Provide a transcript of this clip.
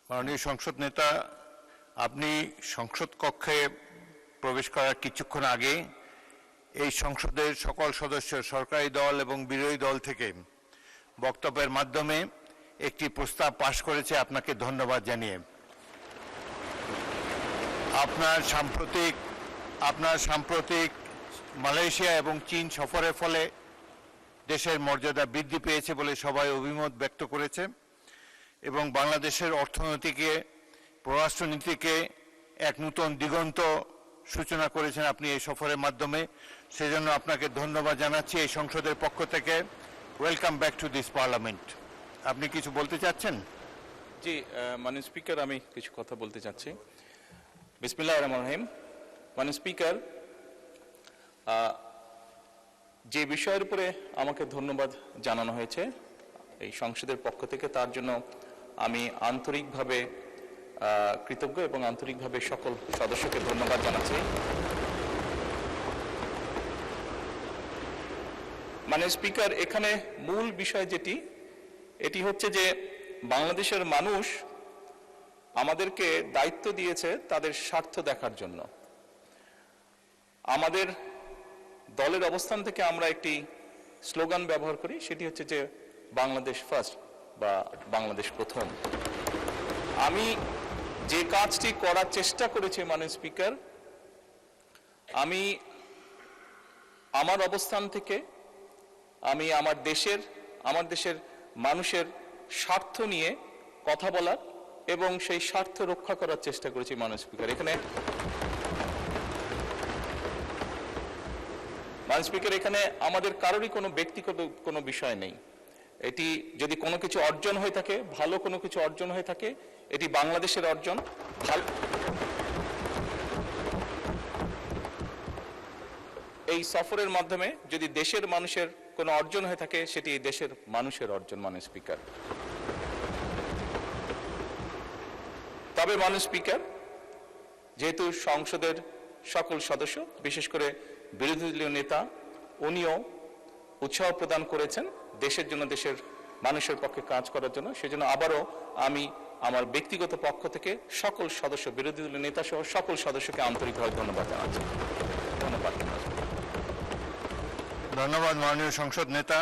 মাননীয় সংসদ নেতা, আপনি সংসদ কক্ষে প্রবেশ করার কিছুক্ষণ আগে এই সংসদের সকল সদস্য সরকারি দল এবং বিরোধী দল থেকে বক্তব্যের মাধ্যমে একটি প্রস্তাব পাশ করেছে। আপনাকে ধন্যবাদ জানিয়ে আপনার সাম্প্রতিক মালয়েশিয়া এবং চীন সফরের ফলে দেশের মর্যাদা বৃদ্ধি পেয়েছে বলে সবাই অভিমত ব্যক্ত করেছে এবং বাংলাদেশের অর্থনীতিকে, পররাষ্ট্রনীতিকে এক নতুন দিগন্ত সূচনা করেছেন আপনি এই সফরের মাধ্যমে। সেজন্য আপনাকে ধন্যবাদ জানাচ্ছি এই সংসদের পক্ষ থেকে। Welcome back to this parliament. আপনি কিছু বলতে চাচ্ছেন? জি, মাননীয় স্পিকার, আমি কিছু কথা বলতে চাচ্ছি। বিসমিল্লাহির রহমানির রহিম। মাননীয় স্পিকার, যে বিষয়ের উপরে আমাকে ধন্যবাদ জানানো হয়েছে এই সংসদের পক্ষ থেকে, তার জন্য আমি আন্তরিকভাবে কৃতজ্ঞ এবং আন্তরিকভাবে সকল সদস্যকে ধন্যবাদ জানাচ্ছি। মাননীয় স্পিকার, এখানে মূল বিষয় এটি হচ্ছে যে বাংলাদেশের মানুষ আমাদেরকে দায়িত্ব দিয়েছে তাদের স্বার্থ দেখার জন্য। আমাদের দলের অবস্থান থেকে আমরা একটি স্লোগান ব্যবহার করি, সেটি হচ্ছে যে বাংলাদেশ ফার্স্ট বা বাংলাদেশ প্রথম। আমি যে কাজটি করার চেষ্টা করেছি মাননীয় স্পিকার, আমি আমার অবস্থান থেকে আমি আমার দেশের মানুষের স্বার্থ নিয়ে কথা বলার এবং সেই স্বার্থ রক্ষা করার চেষ্টা করেছি মাননীয় স্পিকার। মাননীয় স্পিকার, এখানে আমাদের কারোরই কোনো ব্যক্তিগত কোনো বিষয় নেই। এটি যদি কোনো কিছু অর্জন হয়ে থাকে, ভালো কোনো কিছু অর্জন হয়ে থাকে, এটি বাংলাদেশের অর্জন। এই সফরের মাধ্যমে যদি দেশের মানুষের কোনো অর্জন হয়ে থাকে, সেটি দেশের মানুষের অর্জন মাননীয় স্পিকার। তবে মাননীয় স্পিকার, যেহেতু সংসদের সকল সদস্য, বিশেষ করে বিরোধী দলীয় নেতা, উনিও উৎসাহ প্রদান করেছেন দেশের জন্য, দেশের মানুষের পক্ষে কাজ করার জন্য, সেজন্য আবারও আমি আমার ব্যক্তিগত পক্ষ থেকে সকল সদস্য, বিরোধী দলীয় নেতা সহ সকল সদস্যকে আন্তরিকভাবে ধন্যবাদ জানাচ্ছি। ধন্যবাদ। ধন্যবাদ মাননীয় সংসদ নেতা।